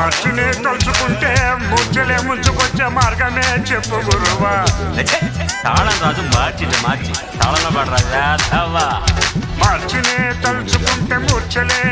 మార్చినే తలుచుకుంటే ముచ్చలే ముంచుకొచ్చే మార్గమే చెప్పు గురువా. తాళం రాజు మార్చి తాళంలో పడరా మార్చినే తలుచుకుంటే ముచ్చలే